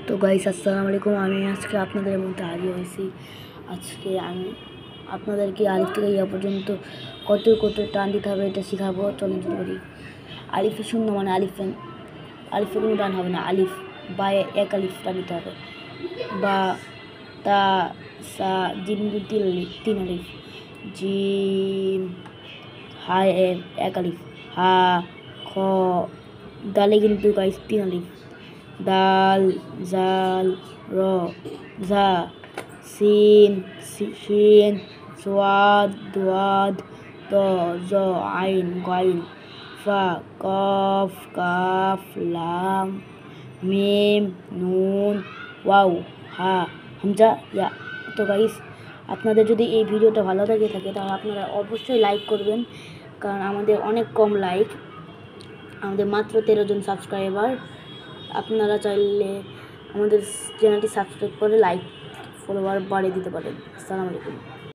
তো গাইস আসসালামু আলাইকুম। আমি আজকে আপনাদের মধ্যে হাজির হয়েছি। আজকে আমি আপনাদেরকে আলিফ থেকে ইয়া পর্যন্ত কত কত টান দিতে হবে এটা শেখাবো। চলুন শুরু করি। আলিফে শূন্য মানে আলিফে কোনো টান হবে না। আলিফ বা এক আলিফ টান দিতে হবে। বা তা সা জিম তিন আলিফ, জিম হায় এক আলিফ, হা খ দালে কিন্তু গাইস তিন আলিফ, দাল জাল র জা সিন শিন সোয়াদ দোয়াদ ত জ আইন গাইন ফা কফ কাফ লাম মিম নুন ওয়াও হা হামজা ইয়া। তো গাইস আপনাদের যদি এই ভিডিওটা ভালো থাকে তাহলে আপনারা অবশ্যই লাইক করবেন, কারণ আমাদের অনেক কম লাইক, আমাদের মাত্র 13 জন সাবস্ক্রাইবার। আপনারা চাইলে আমাদের চ্যানেলটি সাবস্ক্রাইব করে লাইক ফলোয়ার বাড়িয়ে দিতে পারেন। আসসালামু আলাইকুম।